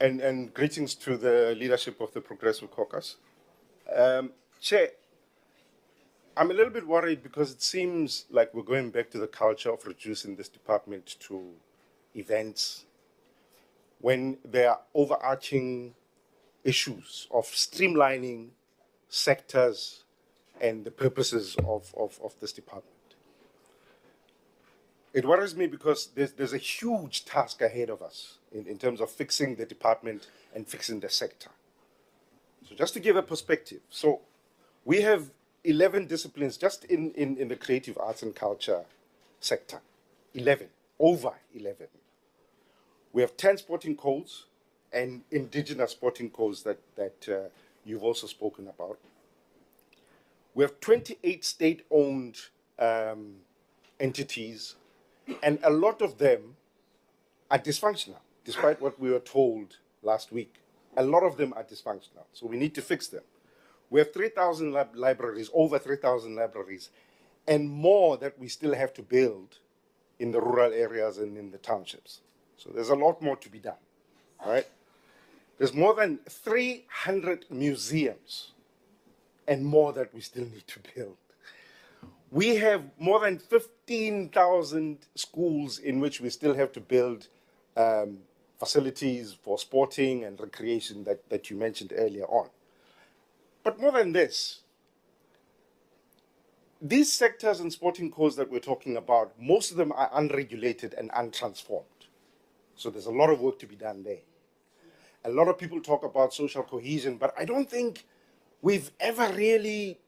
And greetings to the leadership of the Progressive Caucus. Chair, I'm a little bit worried because it seems like we're going back to the culture of reducing this department to events when there are overarching issues of streamlining sectors and the purposes of this department. It worries me because there's a huge task ahead of us in terms of fixing the department and fixing the sector. So just to give a perspective, so we have 11 disciplines just in the creative arts and culture sector. 11, over 11. We have 10 sporting codes and indigenous sporting codes that you've also spoken about. We have 28 state-owned entities, and a lot of them are dysfunctional, despite what we were told last week. A lot of them are dysfunctional, so we need to fix them. We have 3,000 libraries, over 3,000 libraries, and more that we still have to build in the rural areas and in the townships. So there's a lot more to be done, right? There's more than 300 museums and more that we still need to build. We have more than 15,000 schools in which we still have to build facilities for sporting and recreation that you mentioned earlier on. But more than this, these sectors and sporting codes that we're talking about, most of them are unregulated and untransformed. So there's a lot of work to be done there. A lot of people talk about social cohesion, but I don't think we've ever really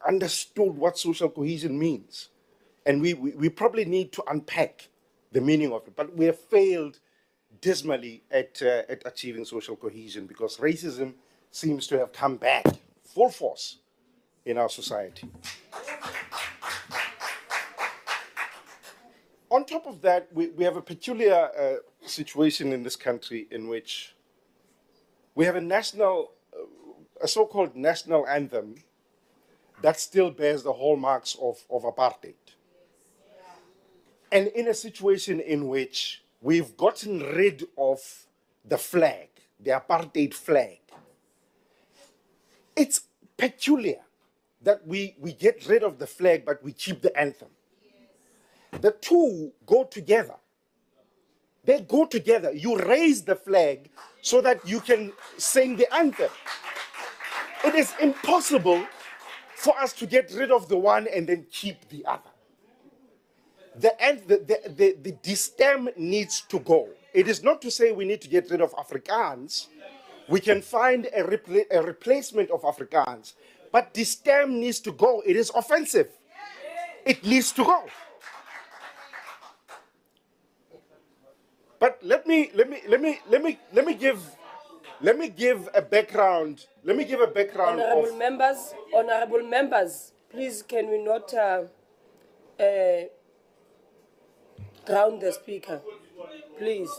understood what social cohesion means. And we probably need to unpack the meaning of it, but we have failed dismally at achieving social cohesion because racism seems to have come back full force in our society. On top of that, we have a peculiar situation in this country in which we have a so-called national anthem that still bears the hallmarks of apartheid. And in a situation in which we've gotten rid of the flag, the apartheid flag, it's peculiar that we get rid of the flag, but we keep the anthem. The two go together. They go together. You raise the flag so that you can sing the anthem. It is impossible for us to get rid of the one and then keep the other. The stem needs to go. It is not to say we need to get rid of Afrikaans. We can find a replacement of Afrikaans, but the stem needs to go. It is offensive. It needs to go. But let me give a background. Let me give a background. Honorable members, please can we not ground the speaker, please.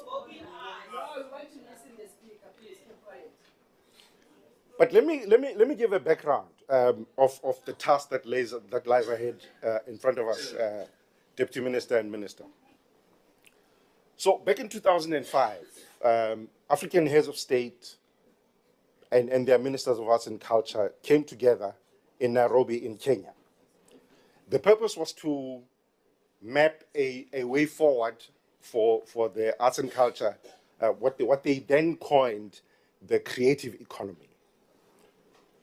But let me give a background of the task that lies ahead in front of us, Deputy Minister and Minister. So back in 2005, African heads of state and their ministers of arts and culture came together in Nairobi in Kenya. The purpose was to map a way forward for the arts and culture, what they then coined the creative economy,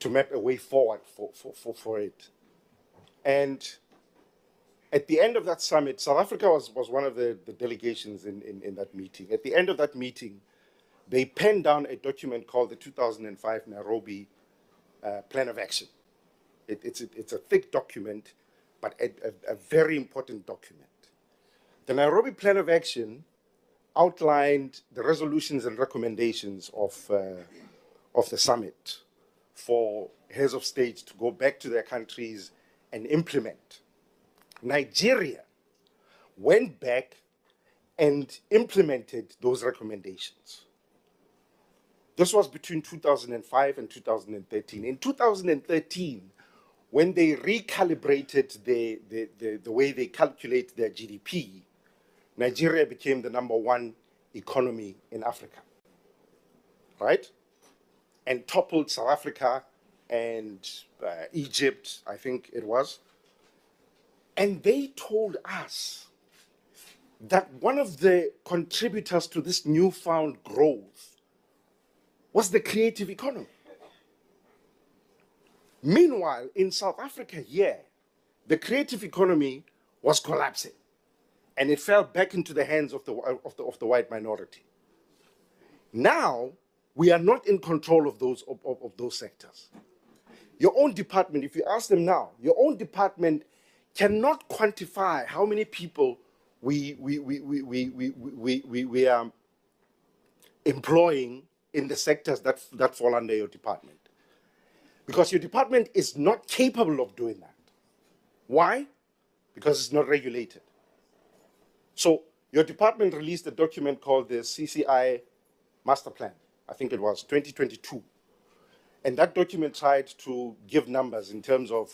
to map a way forward for it. And at the end of that summit, South Africa was one of the delegations in that meeting. At the end of that meeting, they penned down a document called the 2005 Nairobi Plan of Action. It's a thick document, but a very important document. The Nairobi Plan of Action outlined the resolutions and recommendations of the summit for heads of state to go back to their countries and implement. Nigeria went back and implemented those recommendations. This was between 2005 and 2013. In 2013, when they recalibrated the way they calculate their GDP, Nigeria became the #1 economy in Africa. right? And toppled South Africa and Egypt, I think it was. And they told us that one of the contributors to this newfound growth was the creative economy. Meanwhile, in South Africa here, the creative economy was collapsing, and it fell back into the hands of the white minority. Now, we are not in control of those sectors. Your own department, if you ask them now, your own department cannot quantify how many people we are employing in the sectors that fall under your department. Because your department is not capable of doing that. Why? Because it's not regulated. So your department released a document called the CCI Master Plan. I think it was 2022. And that document tried to give numbers in terms of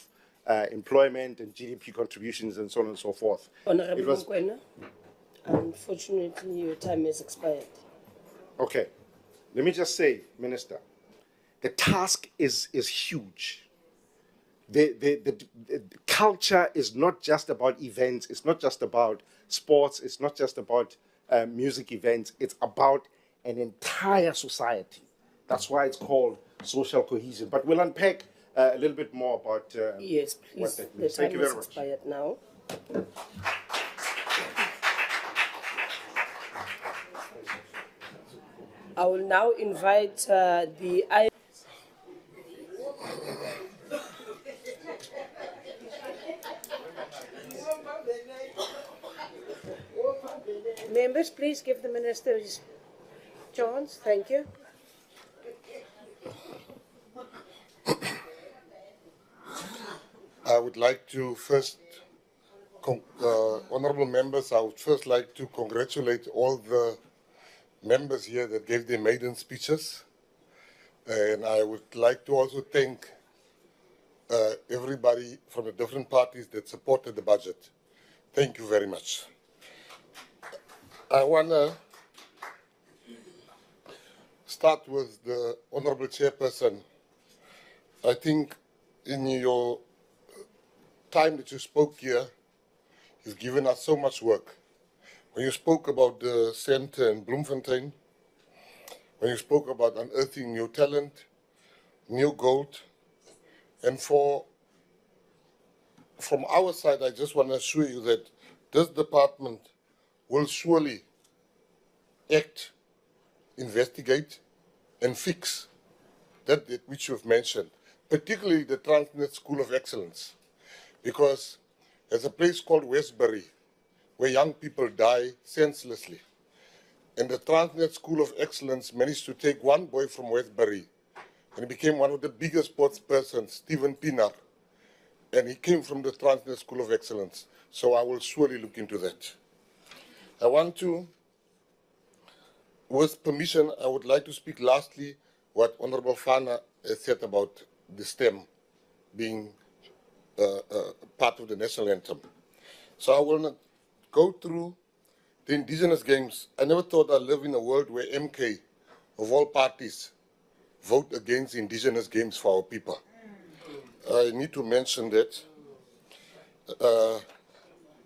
employment and GDP contributions and so on and so forth. Honorable Mokoena, unfortunately, your time has expired. Okay. Let me just say, Minister, the task is huge. The culture is not just about events. It's not just about sports. It's not just about music events. It's about an entire society. That's why it's called social cohesion. But we'll unpack a little bit more about yes, please. What that The means. time Thank you very is much. expired now. I will now invite the Members, please give the Minister his chance. Thank you. I would like to first, honorable members, I would first like to congratulate all the members here that gave their maiden speeches. And I would like to also thank everybody from the different parties that supported the budget. Thank you very much. I want to start with the honorable chairperson. I think in your time that you spoke here, you've given us so much work. When you spoke about the center in Bloemfontein, when you spoke about unearthing new talent, new gold, and from our side, I just want to assure you that this department will surely act, investigate, and fix that which you've mentioned, particularly the Transnet School of Excellence, because there's a place called Westbury where young people die senselessly. And the Transnet School of Excellence managed to take one boy from Westbury, and he became one of the biggest sports persons, Stephen Pienaar, and he came from the Transnet School of Excellence. So I will surely look into that. I want to, with permission, I would like to speak lastly what Honorable Fana has said about the STEM being part of the national anthem. So I will not go through the indigenous games. I never thought I'd live in a world where MK, of all parties, vote against indigenous games for our people. I need to mention that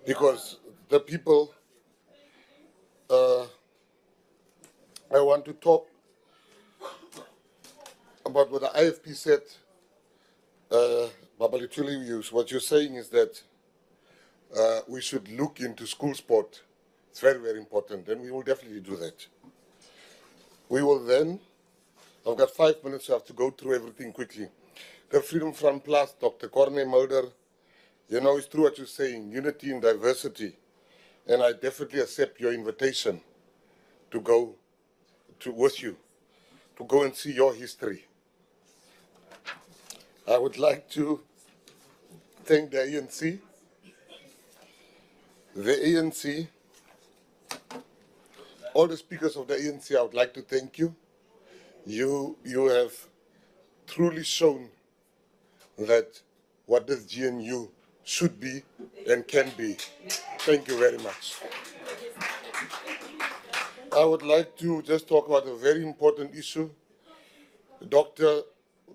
because the people, I want to talk about what the IFP said. Babalituli, what you're saying is that we should look into school sport. It's very, very important, and we will definitely do that. We will then, I've got 5 minutes, so I have to go through everything quickly. The Freedom Front Plus, Dr. Corne Mulder, you know, it's true what you're saying, unity in diversity, and I definitely accept your invitation to go with you, to go and see your history. I would like to thank the ANC. The ANC, all the speakers of the ANC, I would like to thank you. You have truly shown that what this GNU should be and can be. Thank you very much. I would like to just talk about a very important issue Doctor,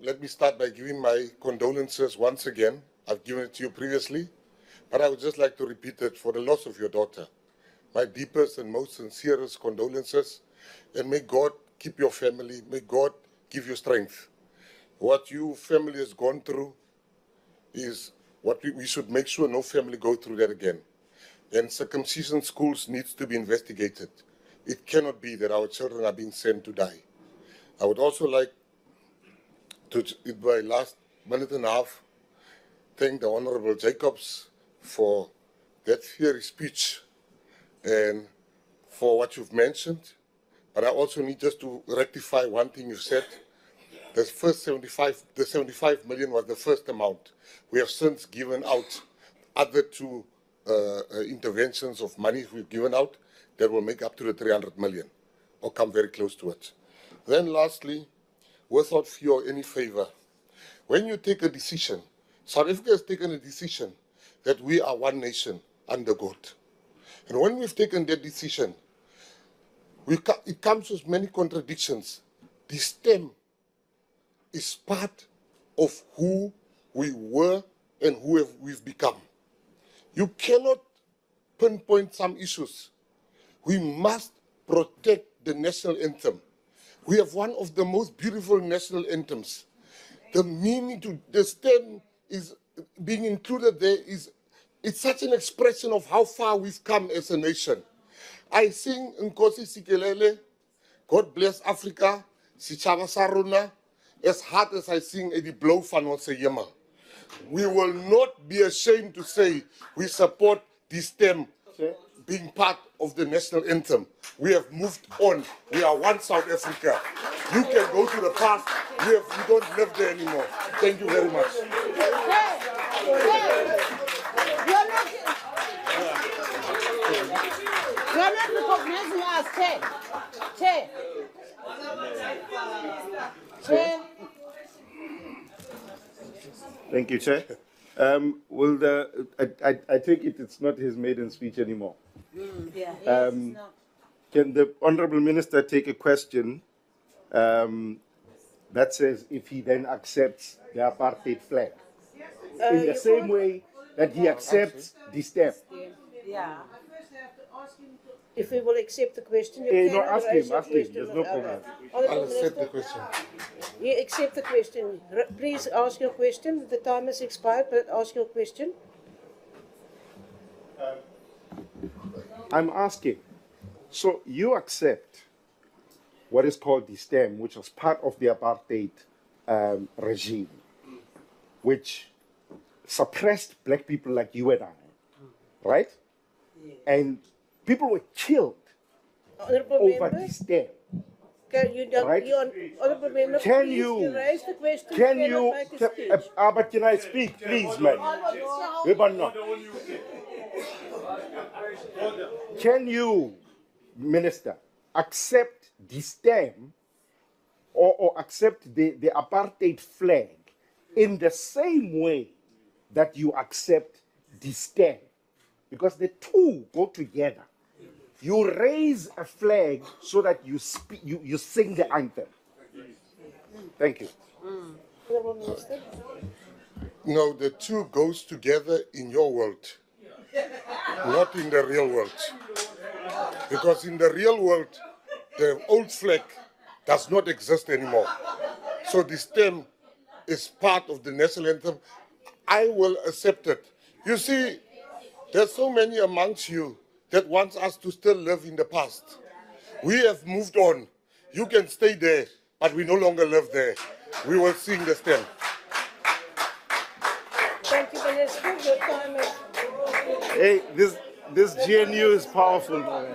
let me start by giving my condolences once again. I've given it to you previously, but I would just like to repeat it for the loss of your daughter. My deepest and most sincerest condolences, and may God keep your family, may God give you strength. What your family has gone through is what we should make sure no family go through that again. And circumcision schools needs to be investigated. It cannot be that our children are being sent to die. I would also like to, in my last minute and a half, thank the Honorable Jacobs for that fiery speech and for what you've mentioned. But I also need just to rectify one thing you said. The 75 million was the first amount. We have since given out other two interventions of money we've given out that will make up to the 300 million or come very close to it. Then lastly, without fear or any favor, when you take a decision, South Africa has taken a decision that we are one nation under God. And when we've taken that decision, it comes with many contradictions. The stem is part of who we were and who we've become. You cannot pinpoint some issues. We must protect the national anthem. We have one of the most beautiful national anthems. The meaning to the stem is being included there it's such an expression of how far we've come as a nation. I sing Nkosi Sikelele, God bless Africa, Sichaba Saruna, as hard as I sing Eddie Blow Fana Seyema. We will not be ashamed to say we support this stem being part of the national anthem. We have moved on. We are one South Africa. You can go to the past. We don't live there anymore. Thank you very much. You're not recognizing us, Chair. Chair. Thank you, Chair. I take it it's not his maiden speech anymore. Can the Honourable Minister take a question that says if he then accepts the apartheid flag? In the same way that he accepts the stem. Yeah. If we will accept the question, you No, ask him, question. there's no problem. I'll accept the question. You accept the question. Please ask your question. The time has expired, but ask your question. I'm asking, so you accept what is called the stem, which was part of the apartheid regime, which suppressed black people like you and I, right? And people were killed over the stem. Right? Can you raise the question? But can I speak, please, man? Can you, Minister, accept the stem or accept the apartheid flag in the same way that you accept the stem? Because the two go together. You raise a flag so that you sing the anthem. Thank you. No, the two goes together in your world, not in the real world. Because in the real world, the old flag does not exist anymore. So the stem is part of the national anthem. I will accept it. You see, there's so many amongst you that wants us to still live in the past. We have moved on. You can stay there, but we no longer live there. We will sing the stem. Thank you, Minister. Your time is... Hey, this GNU is powerful, man.